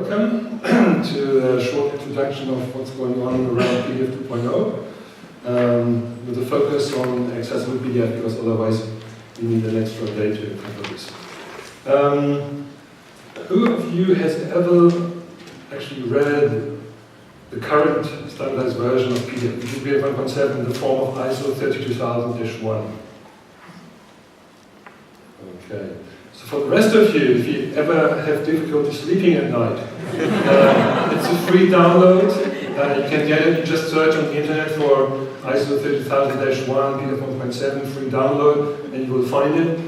welcome to a short introduction of what's going on around PDF 2.0 with a focus on accessible PDF, because otherwise you need an extra day to cover this. Who of you has ever actually read the current standardized version of PDF 1.7 in the form of ISO 32000-1? Okay. So for the rest of you, if you ever have difficulty sleeping at night, it's a free download. You can get it. You just search on the internet for ISO 30000-1 PDF 1.7 free download, and you will find it.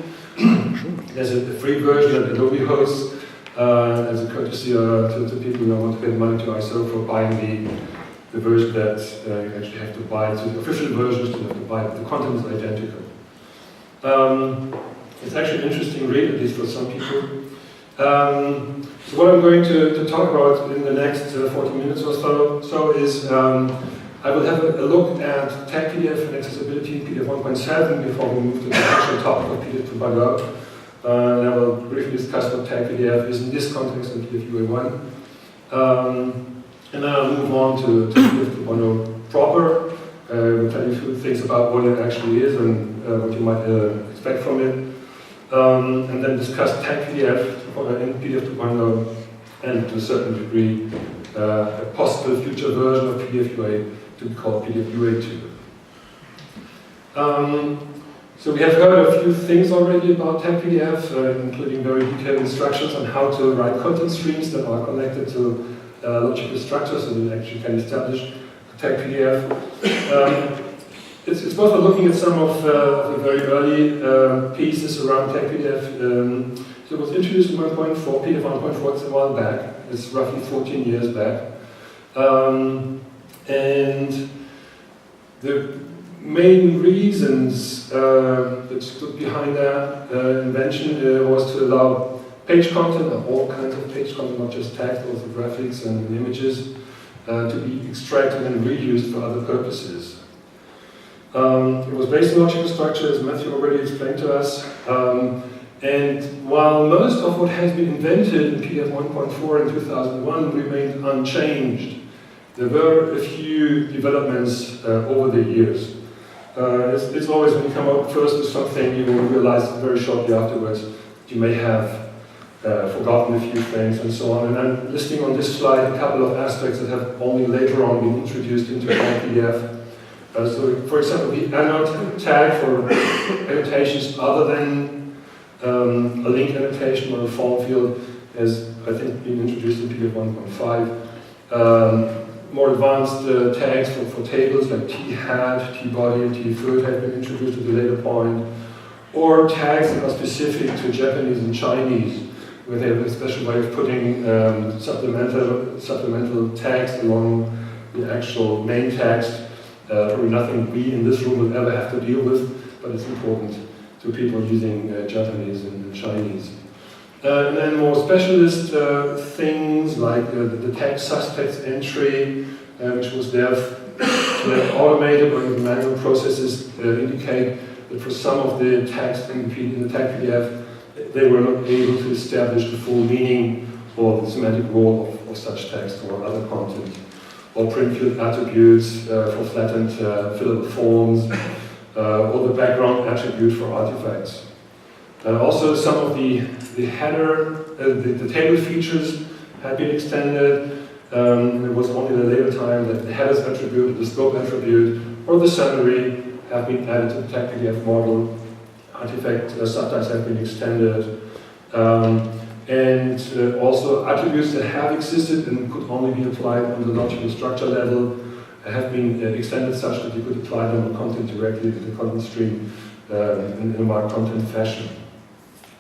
There's a free version that Adobe hosts as a courtesy to people who want to get money to ISO for buying the version that you actually have to buy. So the official version is you have to buy, but the content is identical. It's actually an interesting read, at least for some people. So what I'm going to talk about in the next 40 minutes or so is I will have a look at tag PDF and accessibility in PDF 1.7 before we move to the actual topic of PDF 2.0. And I will briefly discuss what tag PDF is in this context in PDF UA1. And then I'll move on to PDF 2.0 proper. We'll tell you a few things about what it actually is and what you might expect from it. And then discuss tag PDF in PDF 2.0 and to a certain degree a possible future version of PDF UA to be called PDF UA2. So we have heard a few things already about tag PDF, including very detailed instructions on how to write content streams that are connected to logical structures so that actually can establish tag PDF. It's worth looking at some of the very early pieces around tag PDF. So it was introduced in 1.4, PDF 1.4, it's a while back. It's roughly 14 years back. And the main reasons that stood behind that invention was to allow page content, all kinds of page content, not just text, also graphics and images, to be extracted and reused for other purposes. It was based on logical structure, as Matthew already explained to us. And while most of what has been invented in PDF 1.4 in 2001 remained unchanged, there were a few developments over the years. It's always when you come up first with something, you will realize very shortly afterwards you may have forgotten a few things and so on. And I'm listing on this slide a couple of aspects that have only later on been introduced into PDF. So, for example, the annotate tag for annotations other than a link annotation or a form field has, I think, been introduced in PDF 1.5. More advanced tags for tables like t-hat, t-body, and t-foot have been introduced at a later point. Or tags that are specific to Japanese and Chinese, where they have a special way of putting supplemental text along the actual main text. Probably nothing we in this room will ever have to deal with, but it's important to people using Japanese and Chinese. And then more specialist things like the tag suspects entry, which was there to let automated or even manual processes indicate that for some of the tags in the tag PDF, they were not able to establish the full meaning or the semantic role of such text or other content. Or print field attributes for flattened fillable forms, or the background attribute for artifacts. Also, some of the header, the table features have been extended. It was only at a later time that the headers attribute, the scope attribute, or the summary have been added to the tag PDF model. Artifact subtypes have been extended. And also attributes that have existed and could only be applied on the logical structure level have been extended such that you could apply them on content directly to the content stream in a marked content fashion.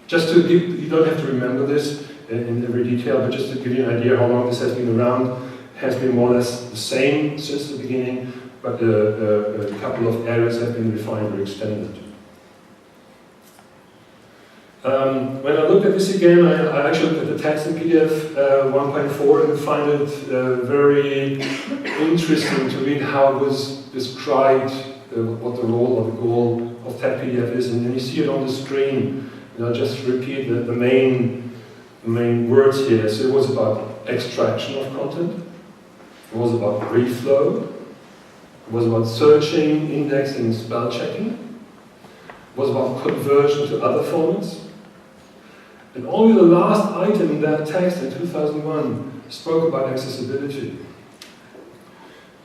Just to give, you don't have to remember this in every detail, but just to give you an idea how long this has been around, has been more or less the same since the beginning, but a couple of areas have been refined or extended. When I looked at this again, I actually looked at the text in PDF 1.4 and find it very interesting to read how it was described, what the role or the goal of tag PDF is, and then you see it on the screen. And I'll just repeat the main the main words here. So it was about extraction of content, it was about reflow, it was about searching, indexing, spell checking, it was about conversion to other formats. And only the last item in that text in 2001 spoke about accessibility.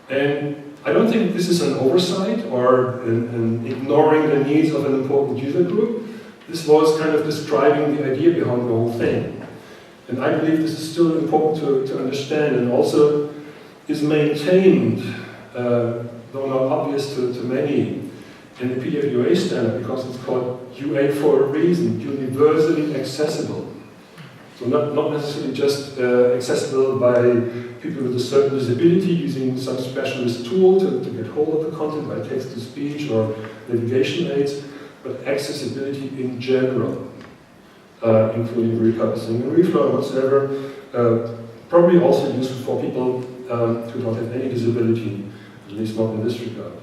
And I don't think this is an oversight or an ignoring the needs of an important user group. This was kind of describing the idea behind the whole thing. And I believe this is still important to understand, and also is maintained, though not obvious to many, in the PDF UA standard, because it's called UA for a reason, universally accessible. So not necessarily just accessible by people with a certain disability using some specialist tool to get hold of the content by text-to-speech or navigation aids, but accessibility in general, including repurposing and reflow and whatsoever. Probably also useful for people who don't have any disability, at least not in this regard.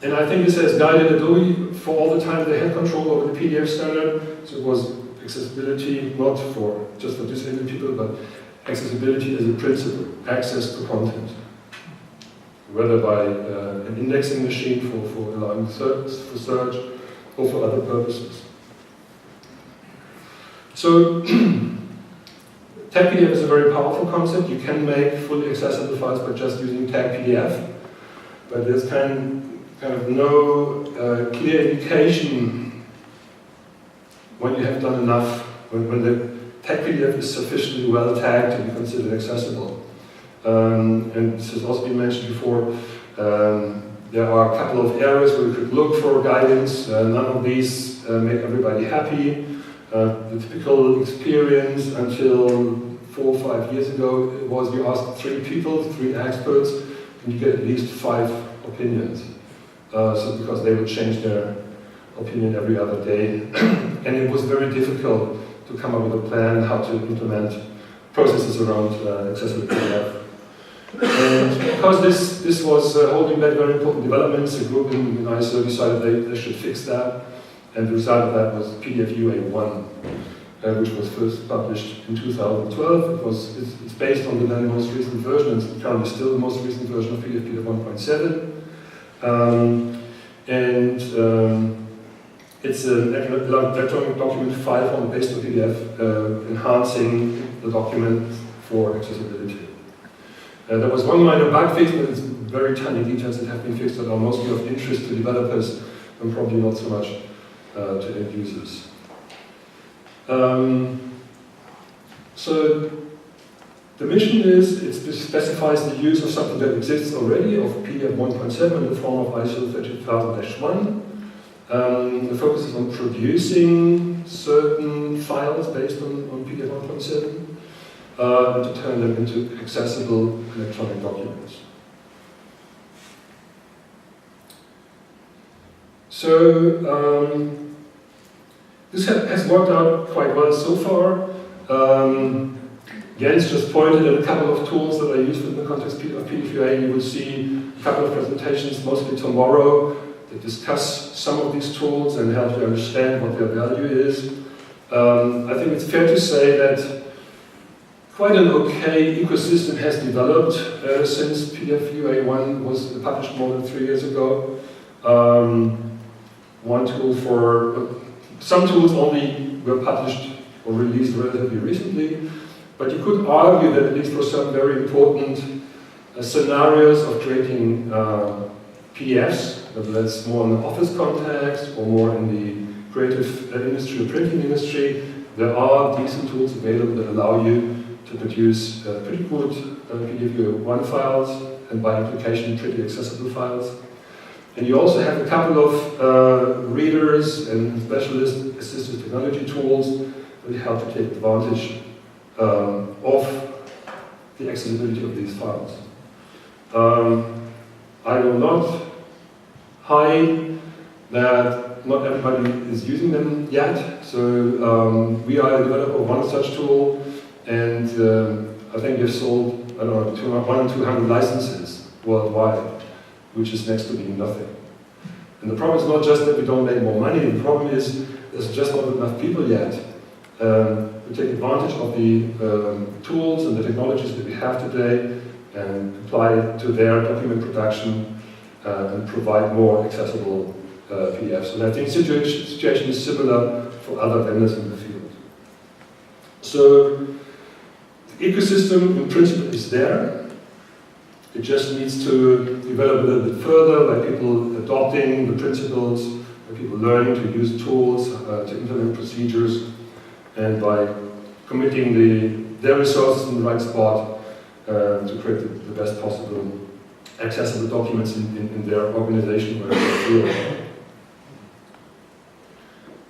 And I think this has guided Adobe for all the time they had control over the PDF standard. So it was accessibility not for just for disabled people, but accessibility as a principle, access to content. Whether by an indexing machine for allowing for search or for other purposes. So tag PDF is a very powerful concept. You can make fully accessible files by just using tag PDF, but there's kind of no clear indication when you have done enough, when the tag PDF is sufficiently well tagged to be considered accessible. And this has also been mentioned before. There are a couple of areas where we could look for guidance. None of these make everybody happy. The typical experience until 4 or 5 years ago was you ask 3 people, 3 experts, and you get at least 5 opinions. So because they would change their opinion every other day. And it was very difficult to come up with a plan how to implement processes around accessible PDF. And because this was holding back very important developments, the group in ISO decided they should fix that. And the result of that was PDF UA 1, which was first published in 2012. It's based on the then most recent version, and it's currently still the most recent version of PDF 1.7. It's an electronic document file form based on PDF, enhancing the document for accessibility. There was one minor bug fix, but it's very tiny details that have been fixed that are mostly of interest to developers and probably not so much to end users. So the mission is, it specifies the use of something that exists already, of PDF 1.7 in the form of ISO 32000-1. The focus is on producing certain files based on PDF 1.7 and to turn them into accessible electronic documents. So this has worked out quite well so far. Jens just pointed at a couple of tools that are used in the context of PDF UA. You will see a couple of presentations, mostly tomorrow, that discuss some of these tools and help you understand what their value is. I think it's fair to say that quite an okay ecosystem has developed since PDF UA 1 was published more than 3 years ago. One tool for, some tools only were published or released relatively recently, but you could argue that at least for some very important scenarios of creating PDFs, whether that's more in the office context or more in the creative industry or printing industry, there are decent tools available that allow you to produce pretty good PDF UA 1 files, and by implication pretty accessible files. And you also have a couple of readers and specialist assistive technology tools that help to take advantage of the accessibility of these files. I will not hide that not everybody is using them yet. So we are a developer of one such tool, and I think we've sold, I don't know, 100 or 200 licenses worldwide, which is next to being nothing. And the problem is not just that we don't make more money, the problem is there's just not enough people yet We take advantage of the tools and the technologies that we have today and apply it to their document production and provide more accessible PDFs. And I think the situation is similar for other vendors in the field. So the ecosystem in principle is there. It just needs to develop a little bit further by people adopting the principles, by people learning to use tools, to implement procedures, and by committing their resources in the right spot to create the best possible accessible documents in their organization or their field.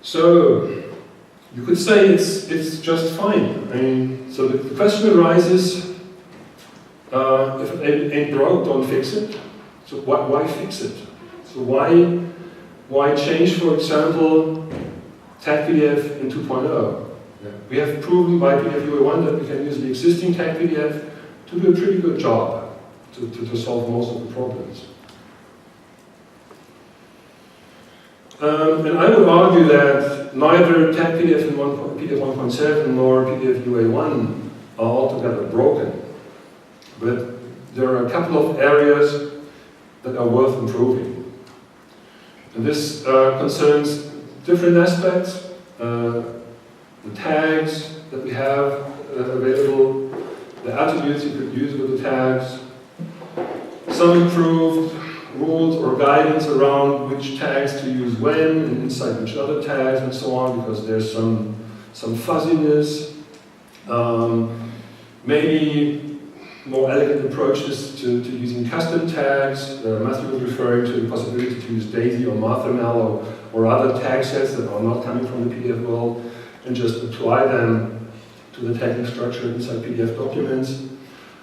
So you could say it's just fine. I mean, so the question arises, if it ain't broke, don't fix it. So why fix it? So why change, for example, tag PDF in 2.0? Yeah. We have proven by PDF UA1 that we can use the existing tag PDF to do a pretty good job to solve most of the problems. And I would argue that neither tag PDF in PDF 1.7 nor PDF UA1 are altogether broken. But there are a couple of areas that are worth improving. And this concerns different aspects, the tags that we have available, the attributes you could use with the tags, some improved rules or guidance around which tags to use when and inside which other tags and so on, because there's some fuzziness. Maybe more elegant approaches to using custom tags. Matthew was referring to the possibility to use Daisy or Marthamel or other tag sets that are not coming from the PDF world and just apply them to the tagging structure inside PDF documents.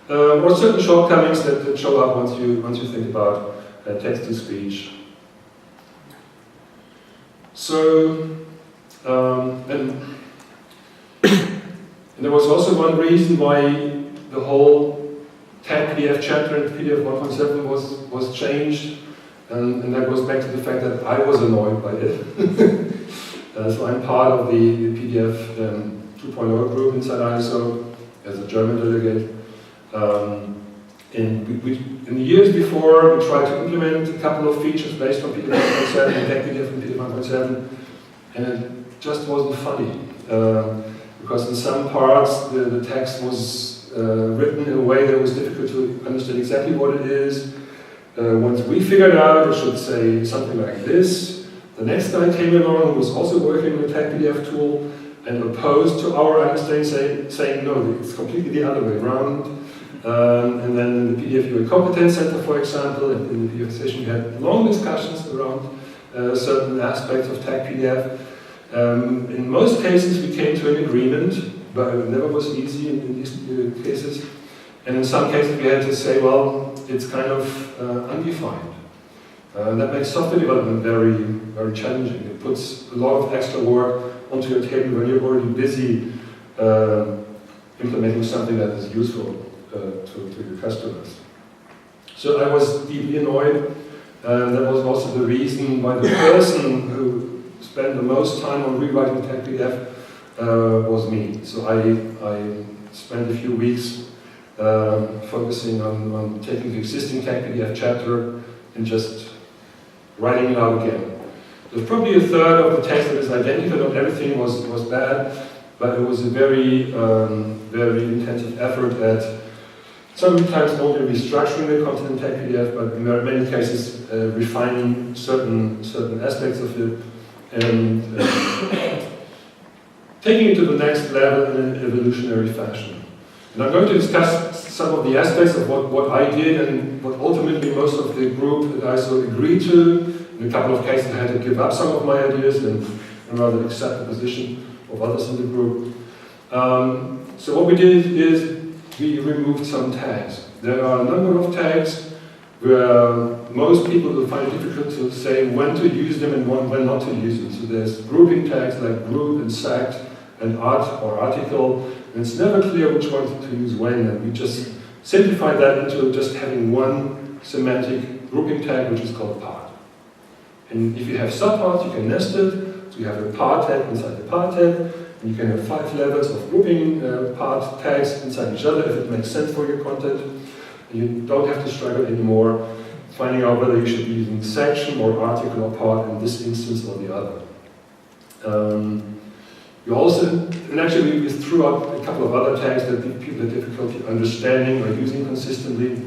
Or certain shortcomings that show up once you think about text-to-speech. So, and there was also one reason why the whole tag PDF chapter in PDF 1.7 was changed, and that goes back to the fact that I was annoyed by it. So I'm part of the PDF 2.0 group inside ISO as a German delegate. And in the years before, we tried to implement a couple of features based on PDF 1.7 and tag PDF and PDF 1.7, and it just wasn't funny. Because in some parts, the text was written in a way that was difficult to understand exactly what it is. Once we figured out it should say something like this, the next guy came along who was also working with the tag PDF tool and opposed to our understanding, saying no, it's completely the other way around. And then in the PDF UA Competence Center, for example, and in the PDF session, we had long discussions around certain aspects of tag PDF. In most cases, we came to an agreement, but it never was easy in these cases. And in some cases, we had to say, well, it's kind of undefined. That makes software development very, very challenging. It puts a lot of extra work onto your table when you're already busy implementing something that is useful to your customers. So I was deeply annoyed. That was also the reason why the person who spent the most time on rewriting tag PDF was me. So I spent a few weeks focusing on taking the existing tag PDF chapter and just writing it out again. There's probably a third of the text that is identical, not everything was bad, but it was a very, very intensive effort at sometimes only restructuring the content in tag PDF, but in many cases refining certain aspects of it and taking it to the next level in an evolutionary fashion. And I'm going to discuss some of the aspects of what I did and what ultimately most of the group at ISO agreed to. In a couple of cases I had to give up some of my ideas and rather accept the position of others in the group. So what we did is we removed some tags. There are a number of tags where most people will find it difficult to say when to use them and when not to use them. So there's grouping tags like group and sect and art or article, and it's never clear which one to use when, and we just simplified that into just having one semantic grouping tag which is called part. And if you have subparts, you can nest it, so you have a part tag inside the part tag, And you can have 5 levels of grouping part tags inside each other if it makes sense for your content. And you don't have to struggle anymore finding out whether you should be using section or article or part in this instance or the other. You also, and actually we threw out a couple of other tags that people have difficulty understanding or using consistently.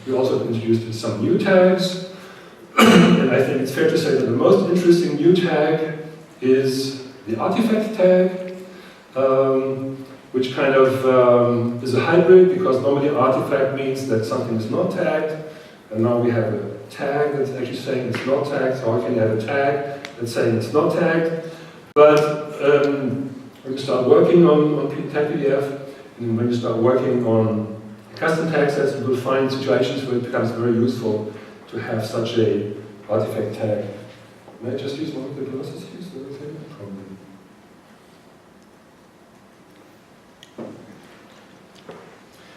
We also introduced some new tags, and I think it's fair to say that the most interesting new tag is the artifact tag, which kind of is a hybrid, because normally artifact means that something is not tagged, and now we have a tag that's actually saying it's not tagged, so I can have a tag that's saying it's not tagged. But when you start working on tag PDF, and when you start working on custom tag sets, you will find situations where it becomes very useful to have such a artifact tag. May I just use one of the glosses here?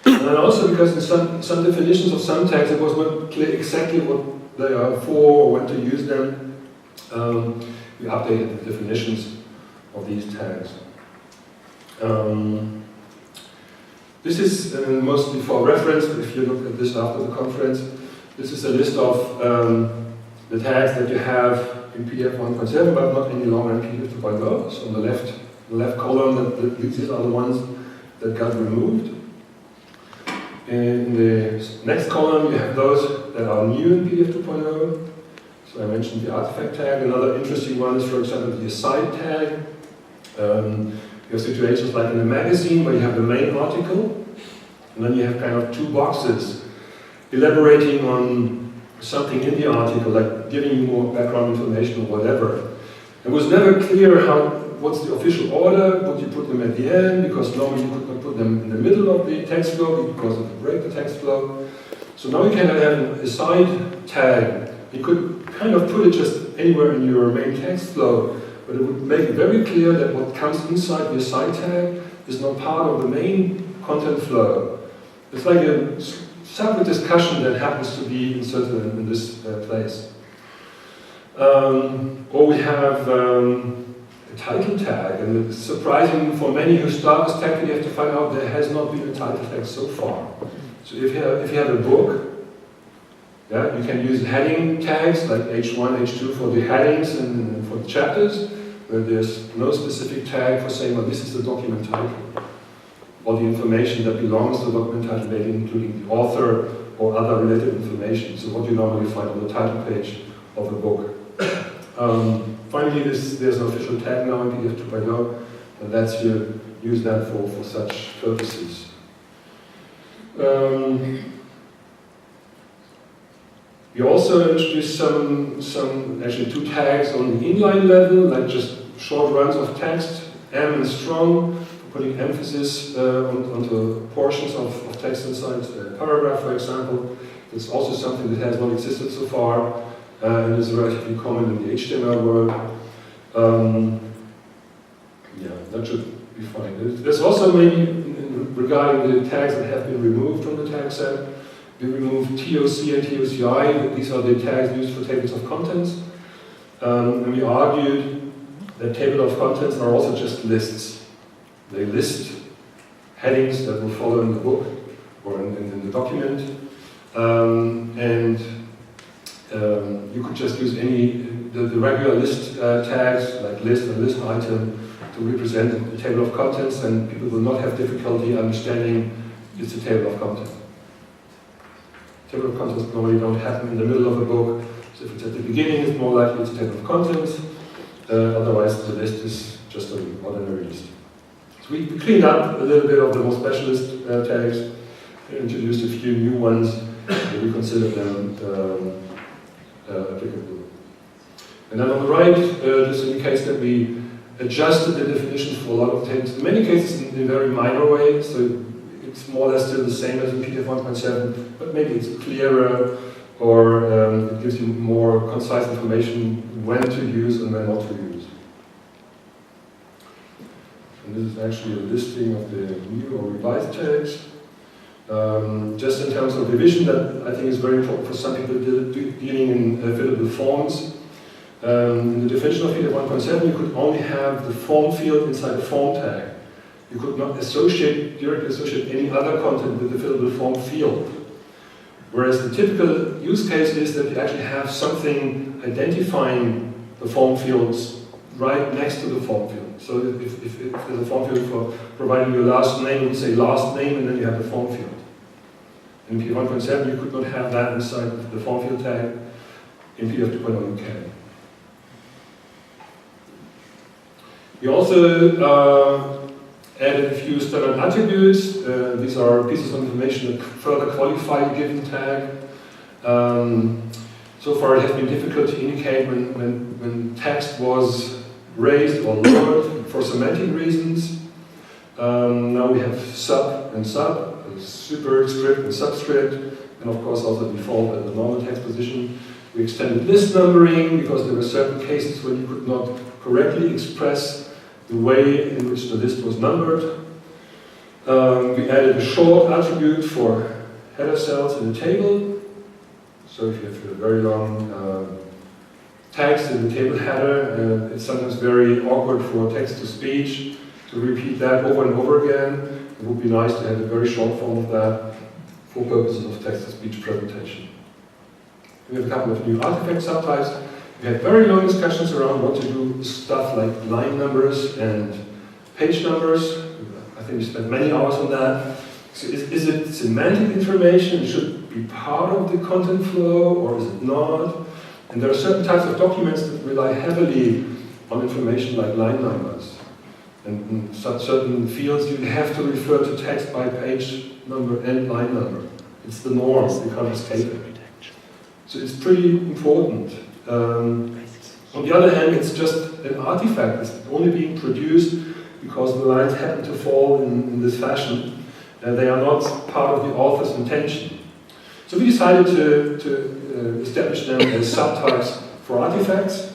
And also because in some definitions of some tags it was not clear exactly what they are for or when to use them. We updated the definitions of these tags. This is mostly for reference. If you look at this after the conference, this is a list of the tags that you have in PDF 1.7, but not any longer in PDF 2.0. So on the left column, these are the ones that got removed. In the next column, you have those that are new in PDF 2.0. So I mentioned the artifact tag. Another interesting one is, for example, the aside tag. You have situations like in a magazine where you have the main article, and then you have kind of 2 boxes elaborating on something in the article, like giving you more background information or whatever. It was never clear what's the official order. Would you put them at the end? Because normally you could not put them in the middle of the text flow because it would break the text flow. So now you can have an aside tag. You could kind of put it just anywhere in your main text flow, but it would make it very clear that what comes inside the aside tag is not part of the main content flow. It's like a separate discussion that happens to be inserted in this place. Or we have a title tag, and it's surprising for many who start with tag PDF to find out there has not been a title tag so far. So if you have a book, yeah, you can use heading tags like H1, H2 for the headings and for the chapters, where there's no specific tag for saying, well, this is the document title, or the information that belongs to the document title, maybe including the author or other related information. So what you normally find on the title page of a book. Finally, there's an official tag now in PDF 2.0 that lets you use that for such purposes. We also introduced actually 2 tags on the inline level, like just short runs of text, M and strong, for putting emphasis onto portions of text inside a paragraph, for example. It's also something that has not existed so far, and is relatively common in the HTML world. Yeah, that should be fine. There's also maybe, regarding the tags that have been removed from the tag set, we removed TOC and TOCI. These are the tags used for tables of contents. And we argued that table of contents are also just lists. They list headings that will follow in the book or in the document. You could just use the regular list tags, like list and list item, to represent the table of contents, and people will not have difficulty understanding it's a table of contents. Table of contents normally don't happen in the middle of a book, so if it's at the beginning, it's more likely it's a table of contents. Otherwise, the list is just an ordinary list. So we cleaned up a little bit of the more specialist tags, introduced a few new ones, and we consider them applicable. And then on the right, this indicates that we adjusted the definitions for a lot of tables, in many cases in a very minor way, so it's more or less still the same as in PDF 1.7, but maybe it's clearer, or it gives you more concise information when to use and when not to use. And this is actually a listing of the new or revised tags. Just in terms of revision, that I think is very important for some people dealing in fillable forms. In the definition of PDF 1.7, you could only have the form field inside the form tag. You could not directly associate any other content with the fillable form field. Whereas the typical use case is that you actually have something identifying the form fields right next to the form field. So if there's a form field for providing your last name, you would say last name and then you have the form field. In PDF 1.7 you could not have that inside the form field tag. In PDF 2.0 you can. We also added a few standard attributes. These are pieces of information that further qualify a given tag. So far it has been difficult to indicate when text was raised or lowered for semantic reasons. Now we have sub and sub, superscript and subscript, and of course also default at the normal text position. We extended list numbering because there were certain cases when you could not correctly express the way in which the list was numbered. We added a short attribute for header cells in the table. So if you have a very long text in the table header, it's sometimes very awkward for text-to-speech to repeat that over and over again. It would be nice to have a very short form of that for purposes of text-to-speech presentation. We have a couple of new artifact subtypes. We had very long discussions around what to do with stuff like line numbers and page numbers. I think we spent many hours on that. So is it semantic information? Should it be part of the content flow or is it not? And there are certain types of documents that rely heavily on information like line numbers. And in such certain fields you have to refer to text by page number and line number. It's the norm, you can't escape it. So it's pretty important. On the other hand, it's just an artifact. It's only being produced because the lines happen to fall in this fashion. They are not part of the author's intention. So we decided to establish them as subtypes for artifacts.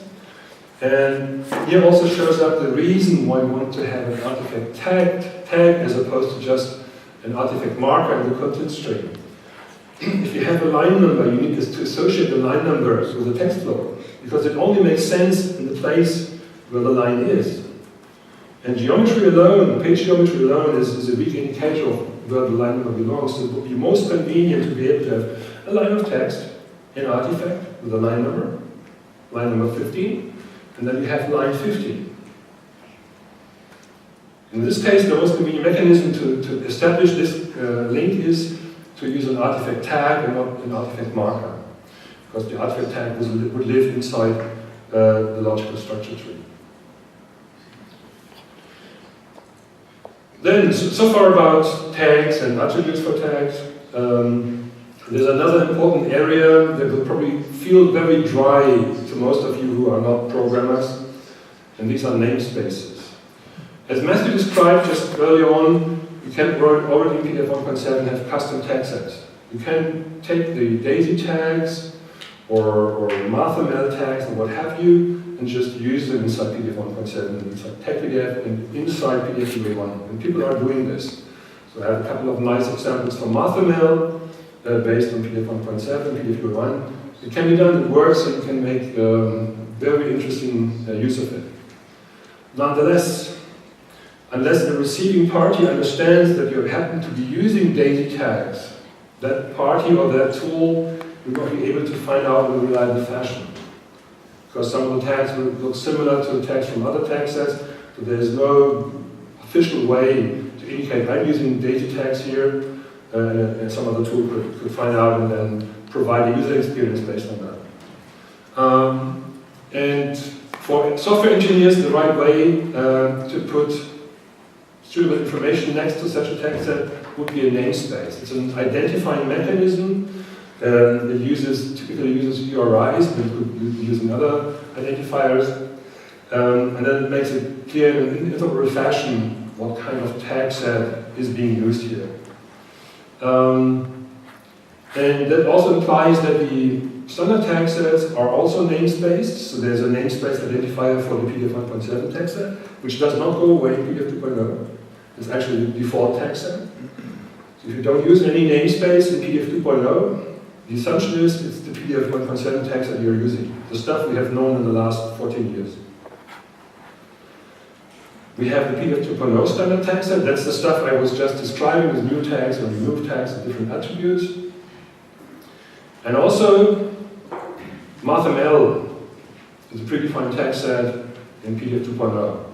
And here also shows up the reason why we want to have an artifact tag as opposed to just an artifact marker in the content string. If you have a line number, you need to associate the line number with the text flow, because it only makes sense in the place where the line is. And geometry alone, page geometry alone, is a weak indicator of where the line number belongs. So it would be most convenient to be able to have a line of text in artifact with a line number 15, and then you have line 15. In this case, the most convenient mechanism to establish this link is to use an artifact tag and not an artifact marker, because the artifact tag would live inside the logical structure tree. Then, so far about tags and attributes for tags. There's another important area that will probably feel very dry to most of you who are not programmers, and these are namespaces. As Matthew described just earlier on, you can already in PDF 1.7 have custom tag sets. You can take the DAISY tags or MarthaMel tags and what have you, and just use them inside PDF 1.7, inside TechPDF, and inside PDF 2.1. And people are doing this. So I have a couple of nice examples from MarthaMel based on PDF 1.7, PDF 2.1. It can be done, it works, and you can make very interesting use of it. Nonetheless, unless the receiving party understands that you happen to be using DAISY tags, that party or that tool will not be able to find out in a reliable fashion. Because some of the tags will look similar to the tags from other tag sets, so there's no official way to indicate I'm using DAISY tags here, and some other tool could find out and then provide a user experience based on that. And for software engineers, the right way to put suitable information next to such a tag set would be a namespace. It's an identifying mechanism. It typically uses URIs, but it could be using other identifiers. And then it makes it clear in an interoperable fashion what kind of tag set is being used here. And that also implies that the standard tag sets are also namespaced. So there's a namespace identifier for the PDF 1.7 tag set, which does not go away in PDF 2.0. It's actually the default tag set. So if you don't use any namespace in PDF 2.0, The assumption is it's the PDF 1.7 text that you're using, the stuff we have known in the last 14 years. We have the PDF 2.0 standard text set. That's the stuff I was just describing with new tags and removed tags and different attributes. And also, MathML is a predefined text set in PDF 2.0.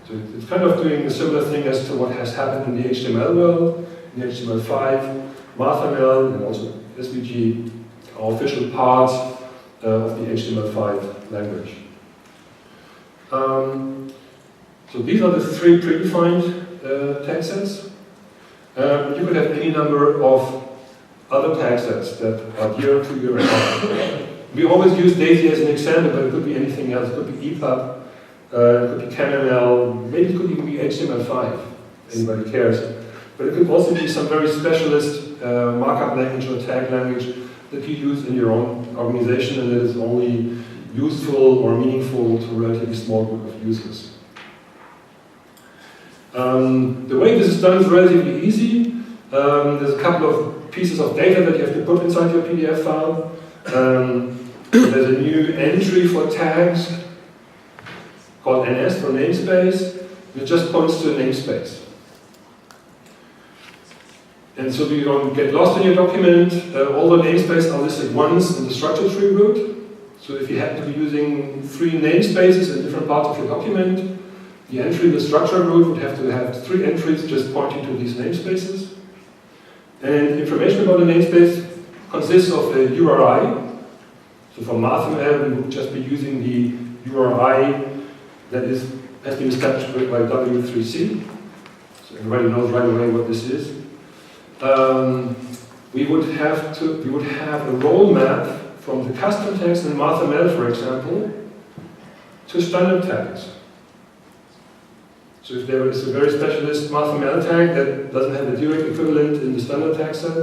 So it's kind of doing a similar thing as to what has happened in the HTML world, in HTML5, MathML, and also SVG are official parts of the HTML5 language. So these are the three predefined tag sets. You could have any number of other tag sets that are dear to your account. We always use DAISY as an example, but it could be anything else. It could be EPUB, it could be CamML, maybe it could even be HTML5, anybody cares. But it could also be some very specialist markup language or tag language that you use in your own organization and that is only useful or meaningful to a relatively small group of users. The way this is done is relatively easy. There's a couple of pieces of data that you have to put inside your PDF file. There's a new entry for tags called NS for namespace. It just points to a namespace. And so you don't get lost in your document. All the namespaces are listed once in the structure tree root. So if you happen to be using 3 namespaces in different parts of your document, the entry in the structure root would have to have 3 entries just pointing to these namespaces. And information about the namespace consists of a URI. So for MathML, we would just be using the URI that has been established by W3C. So everybody knows right away what this is. We would have a role map from the custom tags in MathML, for example, to standard tags. So if there is a very specialist MathML tag that doesn't have a direct equivalent in the standard tag set,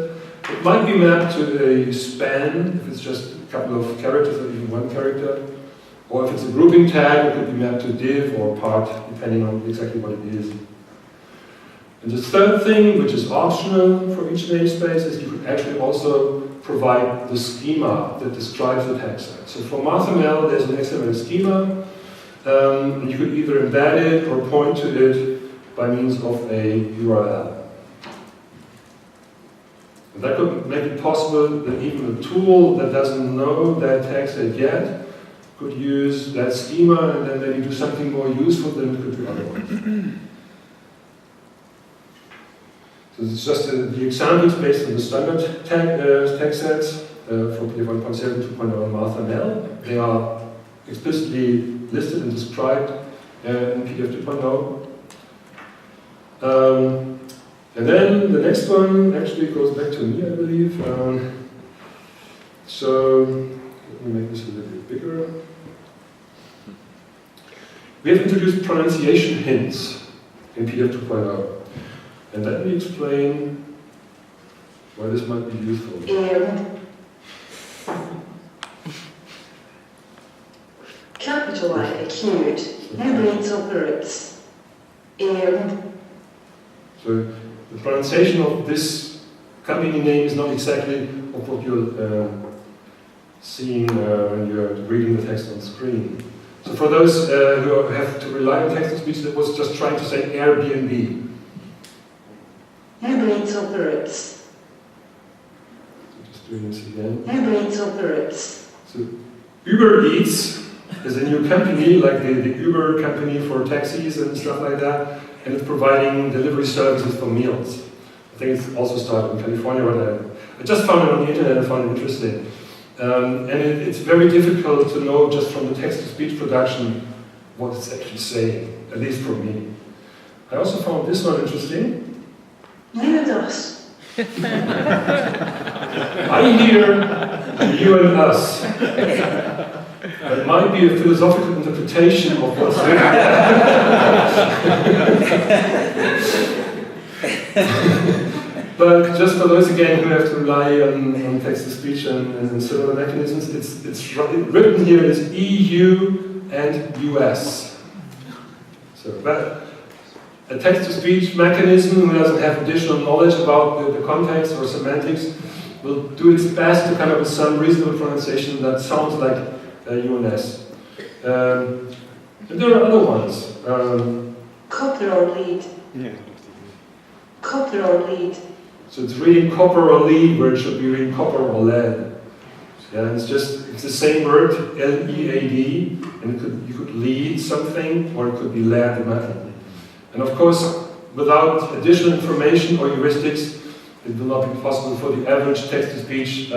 it might be mapped to a span, if it's just a couple of characters or even 1 character. Or if it's a grouping tag, it could be mapped to div or part, depending on exactly what it is. And the third thing, which is optional for each namespace, is you could actually also provide the schema that describes the tag set. So for MathML, there's an XML schema. And you could either embed it or point to it by means of a URL. And that could make it possible that even a tool that doesn't know that tag set yet could use that schema and then maybe do something more useful than it could do otherwise. So this is just the examples based on the standard tag sets for PDF 1.7, 2.0, and MathML. They are explicitly listed and described in PDF 2.0. And then the next one actually goes back to me, I believe. So let me make this a little bit bigger. We have introduced pronunciation hints in PDF 2.0. And let me explain why this might be useful. Capital I, acute, never operates. So the pronunciation of this company name is not exactly what you're seeing when you're reading the text on screen. So for those who have to rely on text-to-speech, that was just trying to say Airbnb. Never operates. So just doing this again. Never operates. So Uber Eats is a new company, like the Uber company for taxis and stuff like that, and it's providing delivery services for meals. I think it's also started in California, but I just found it on the internet and found it interesting. And it's very difficult to know just from the text-to-speech production what it's actually saying, at least for me. I also found this one interesting. You and us. I hear you and us. That might be a philosophical interpretation of what's written. But just for those again who have to rely on text-to-speech and similar mechanisms, it's written here as EU and US. So that a text-to-speech mechanism who doesn't have additional knowledge about the context or semantics will do its best to come up with some reasonable pronunciation that sounds like UNS. And there are other ones. Copper or lead. Copper or lead. So it's reading copper or lead where it should be reading copper or lead. Yeah, it's the same word, L-E-A-D, and you could lead something, or it could be lead, the metal. And of course, without additional information or heuristics, it will not be possible for the average text-to-speech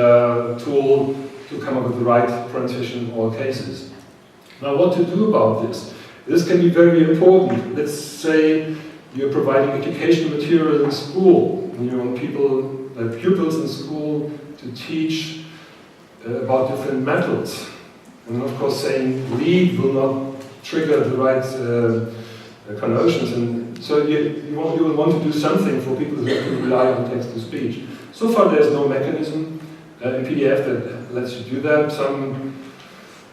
tool to come up with the right pronunciation in all cases. Now, what to do about this? This can be very important. Let's say you're providing educational material in school, and you want pupils in school to teach about different metals. And of course, saying lead will not trigger the right connotations. And so you will want to do something for people who have to rely on text-to-speech. So far, there's no mechanism in PDF that lets you do that. Some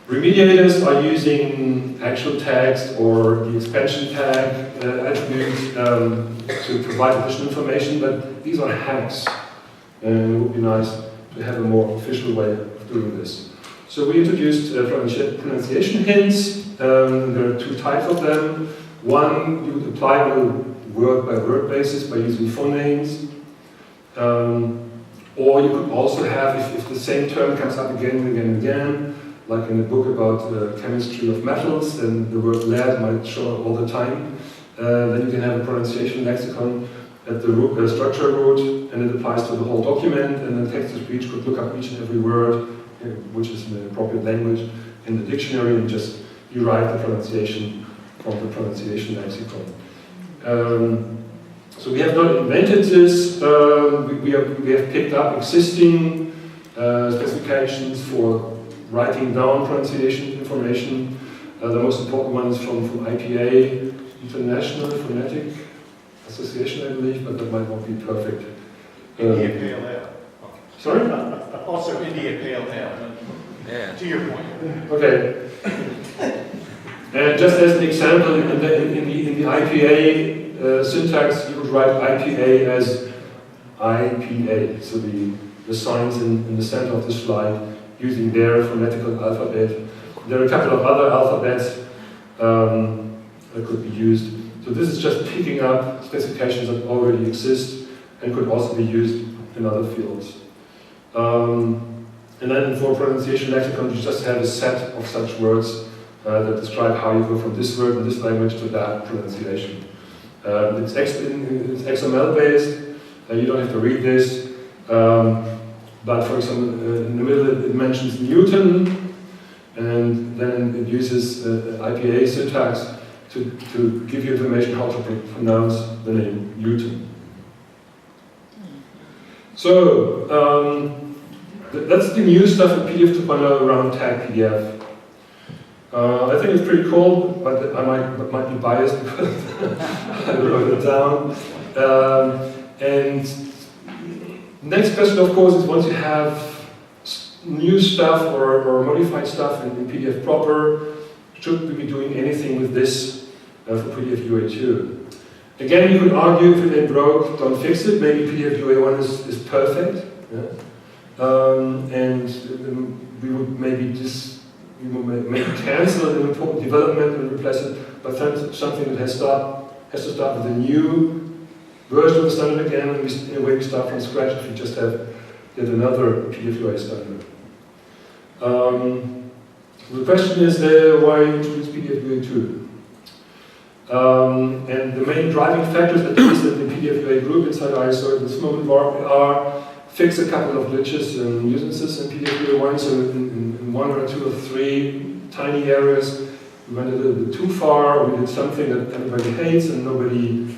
remediators are using actual text or the expansion tag attribute to provide additional information, but these are hacks. And it would be nice to have a more official way of doing this. So we introduced pronunciation hints. There are two types of them. One you would apply on a word-by-word basis by using phonemes. Or you could also have, if the same term comes up again and again and again, like in a book about chemistry of metals, then the word lead might show up all the time. Then you can have a pronunciation lexicon at the structure root, and it applies to the whole document, and then text-to-speech could look up each and every word, which is in the appropriate language, in the dictionary, and just derive the pronunciation from the pronunciation lexicon. So we have not invented this. We have picked up existing specifications for writing down pronunciation information. The most important one is from IPA, International Phonetic Association, I believe, but that might not be perfect. India Pale Ale. Sorry? Also India Pale Ale. Yeah. To your point. Okay. And just as an example, in the IPA syntax, you would write IPA as IPA, so the signs in the center of the slide using their phonetical alphabet. There are a couple of other alphabets that could be used. So this is just picking up specifications that already exist and could also be used in other fields. And then for pronunciation lexicon, you just have a set of such words that describe how you go from this word in this language to that pronunciation. It's XML based, you don't have to read this. But for example, in the middle it mentions Newton, and then it uses IPA syntax to give you information how to pronounce the name Newton. So that's the new stuff in PDF 2.0 around tag PDF. I think it's pretty cool, but I might be biased because I wrote it down. And next question, of course, is once you have new stuff or modified stuff in PDF proper, should we be doing anything with this for PDF UA2? Again, you could argue if it ain't broke, don't fix it. Maybe PDF UA1 is perfect. Yeah? And we would maybe cancel an important development and replace it by something that has to start with a new version of the standard again, and in a way we start from scratch if we just have yet another PDF UA standard. The question is why introduce PDF UA2? And the main driving factors, at least at the PDF UA group inside ISO at this moment, are fix a couple of glitches and nuisances in PDF UA1. So in one or two or three tiny areas, we went a little bit too far, or we did something that everybody hates and nobody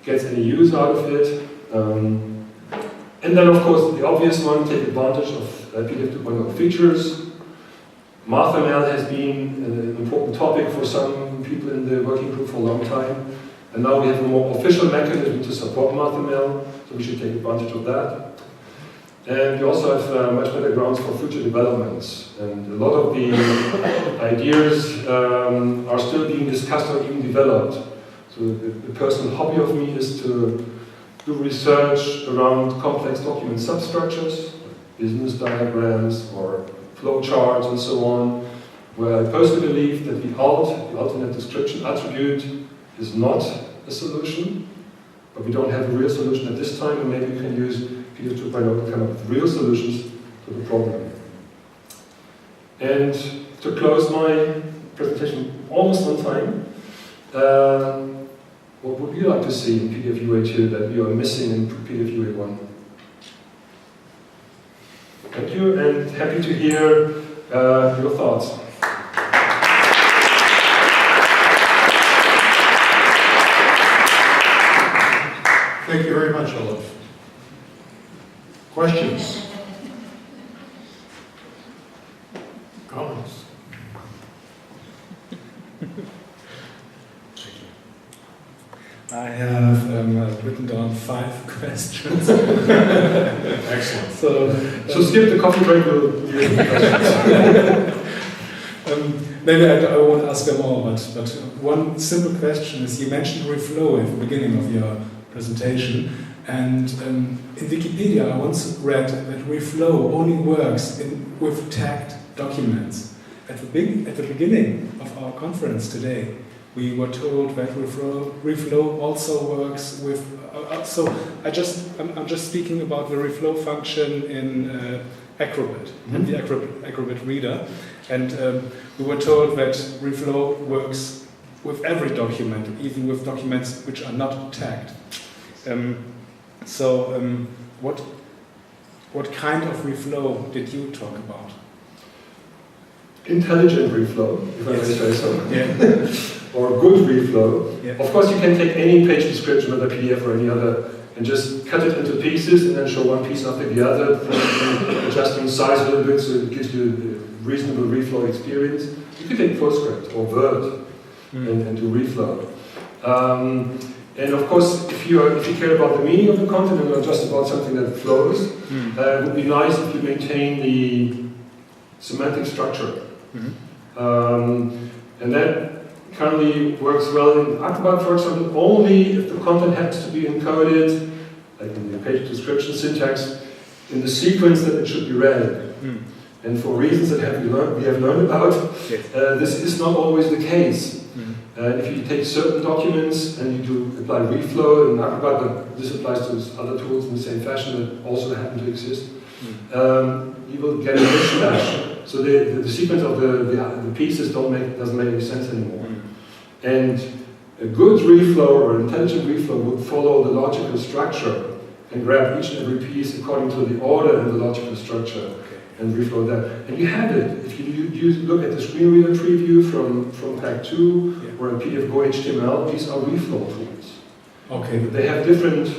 gets any use out of it. And then, of course, the obvious one, take advantage of PDF 2.0 features. MathML has been an important topic for some people in the working group for a long time. And now we have a more official mechanism to support MathML, so we should take advantage of that. And we also have much better grounds for future developments. And a lot of the ideas are still being discussed or even developed. So the personal hobby of me is to do research around complex document substructures, business diagrams or flow charts and so on, where I personally believe that the alternate description attribute, is not a solution, but we don't have a real solution at this time, and maybe we can use PDF 2.0 to come up with real solutions to the problem. And to close my presentation almost on time, what would you like to see in PDF UA2 that you are missing in PDF UA1? Thank you, and happy to hear your thoughts. Thank you very much, Olaf. Questions? Comments? I have written down 5 questions. Excellent. So skip the coffee break, we'll hear the questions. Maybe I won't ask them all, but one simple question is, you mentioned reflow at the beginning of your presentation, and in Wikipedia I once read that reflow only works with tagged documents. At the beginning of our conference today, we were told that reflow also works with. I'm just speaking about the reflow function in Acrobat, and the Acrobat reader, and we were told that reflow works with every document, even with documents which are not tagged. What kind of reflow did you talk about? Intelligent reflow, if I may say so. Yeah. Or good reflow. Yeah. Of course, you can take any page description, whether PDF or any other, and just cut it into pieces and then show one piece after the other, adjusting size a little bit so it gives you a reasonable reflow experience. You can take PostScript or Word and do reflow. And of course, if you care about the meaning of the content and not just about something that flows, it would be nice if you maintain the semantic structure. And that currently works well in Acrobat, for example, only if the content has to be encoded, like in the page description syntax, in the sequence that it should be read. And for reasons that we have learned about, this is not always the case. If you take certain documents and you do apply reflow in Acrobat, but this applies to other tools in the same fashion that also happen to exist, you will get a mismatch. So the sequence of the pieces doesn't make any sense anymore. And a good reflow or intelligent reflow would follow the logical structure and grab each and every piece according to the order and the logical structure and reflow that. And you have it. If you look at the screen reader preview from Pack 2 or in PDF Go HTML, these are reflow tools. Okay. They have different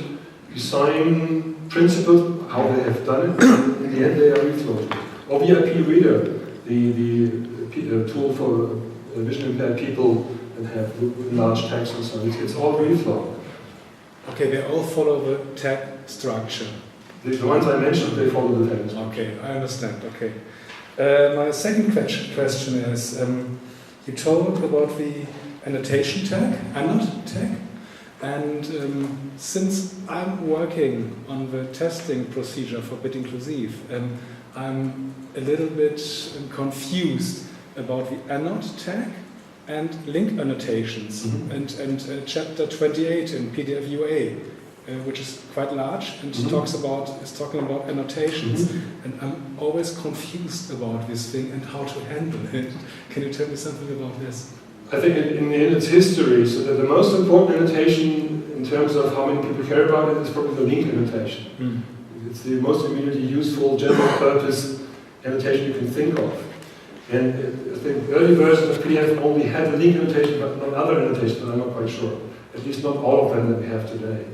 design principles, how they have done it, and in the end they are reflow tools. Or VIP Reader, the tool for vision impaired people that have large text and so on. It's all reflow. Okay, they all follow the tag structure. The ones I mentioned, they follow the tag structure. Okay, I understand. Okay. My second question is, you told about the annotation tag, annotate tag, and since I'm working on the testing procedure for Bit Inclusive, I'm a little bit confused about the annotate tag and link annotations, and chapter 28 in PDF UA, which is quite large and is talking about annotations, and I'm always confused about this thing and how to handle it. Can you tell me something about this? I think in its history, so that the most important annotation in terms of how many people care about it is probably the link annotation. It's the most immediately useful general purpose annotation you can think of. And I think early versions of PDF only had a link annotation but not other annotations, but I'm not quite sure. At least not all of them that we have today.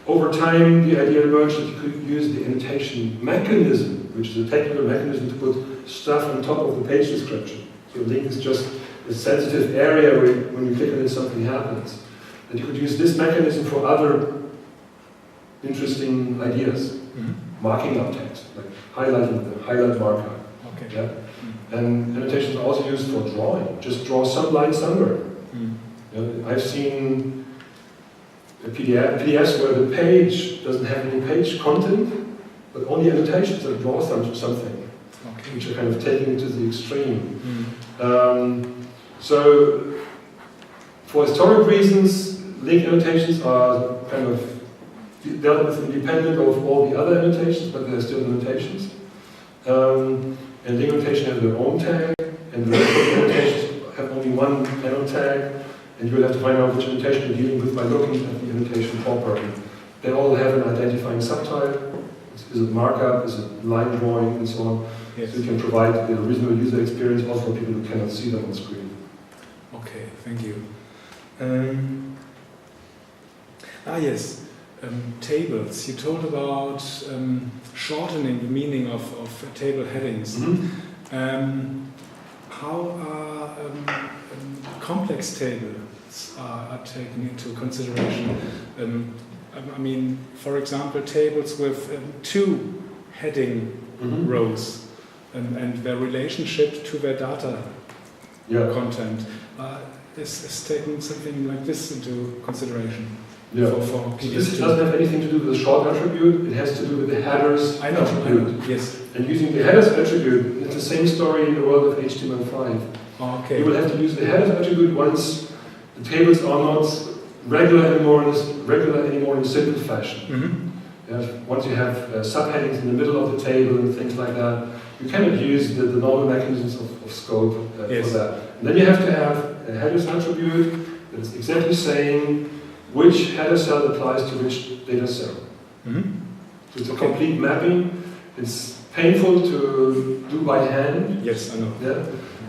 Over time, the idea emerged that you could use the annotation mechanism, which is a technical mechanism to put stuff on top of the page description. So a link is just a sensitive area where when you click on it, something happens. And you could use this mechanism for other interesting ideas. Marking up text, like highlighting the highlight marker. Okay. Yeah? And annotations are also used for drawing. Just draw some line somewhere. I've seen PDFs where the page doesn't have any page content, but only annotations that draw something, which are kind of taking it to the extreme. So, for historic reasons, link annotations are kind of dealt with independent of all the other annotations, but they're still annotations. And link annotation have their own tag, and the annotations have only one anno tag, and you'll have to find out which annotation you're dealing with by looking at the annotation properly. They all have an identifying subtype. Is it markup? Is it line drawing, and so on? Yes. So you can provide a reasonable user experience also for people who cannot see them on screen. Okay, thank you. Yes, tables. You told about shortening the meaning of table headings. How are complex tables are taken into consideration? I mean, for example, tables with two heading rows and their relationship to their data content. Is taking something like this into consideration for PDFs? This doesn't have anything to do with the short attribute, it has to do with the headers attribute. Yes. And using the headers attribute, it's the same story in the world of HTML5. Okay. You will have to use the headers attribute once the tables are not regular anymore in a simple fashion. Once you have subheadings in the middle of the table and things like that, you cannot use the normal mechanisms of scope for that. And then you have to have a headers attribute that is exactly saying which header cell applies to which data cell. So it's a complete mapping. It's painful to do by hand. Yes, I know.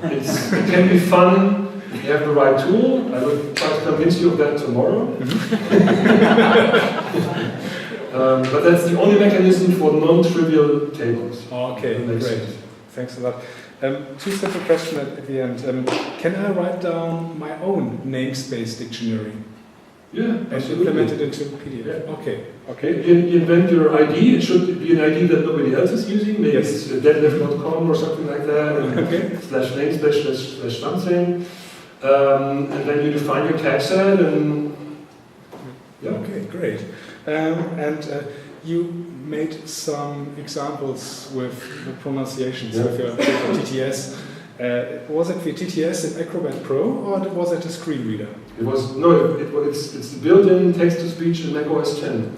It can be fun if you have the right tool. I will try to convince you of that tomorrow. But that's the only mechanism for non-trivial tables. Okay, great. Thanks a lot. Two simple questions at the end. Can I write down my own namespace dictionary? Yeah, and implement it into PDF? Yeah. Okay. You invent your ID. It should be an ID that nobody else is using. Maybe it's deadlift.com or something like that. /namespace/ something. And then you define your tag set and Okay, great. And you made some examples with the pronunciations of your TTS. Was it the TTS in Acrobat Pro or was it a screen reader? It's the built-in text-to-speech in macOS 10.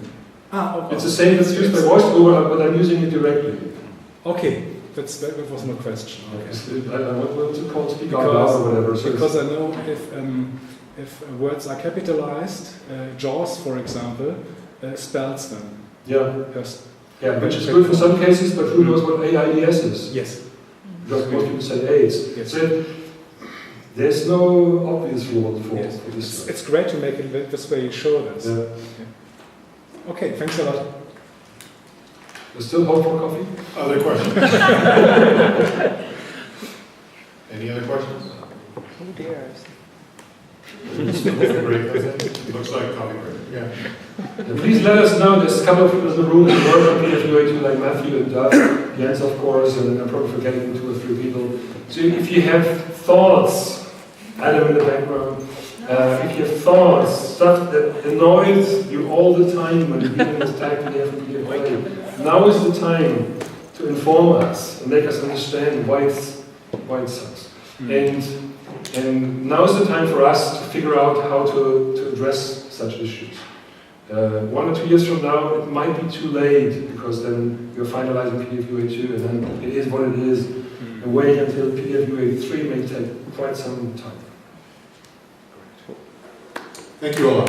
Okay. It's the same that's used by VoiceOver, but I'm using it directly. Okay, that was my question. Okay. What's it called? Speak out loud or whatever. So because I know if words are capitalized, JAWS, for example, spells them. Which is good for some cases, but who knows what AIDS is? Yes. Because most people say AIDS. Yes. So there's no obvious rule for this. It's great to make it this way you showed us. Okay, thanks a lot. There's still hope for coffee? Other questions? Any other questions? Oh dear. Looks like coffee break. Please let us know. There's a couple of people in the room who work on PFUA2, like Matthew and Doug, Jens, of course, and I'm probably forgetting 2 or 3 people. So if you have thoughts, Adam in the background, if you have thoughts, stuff that annoys you all the time when you're dealing with tag PDF and PFUA, now is the time to inform us and make us understand why it sucks. And now is the time for us to figure out how to address such issues. 1 or 2 years from now, it might be too late because then you're finalizing PFUA2 and then it is what it is. And waiting until PFUA3 may take quite some time. Thank you all.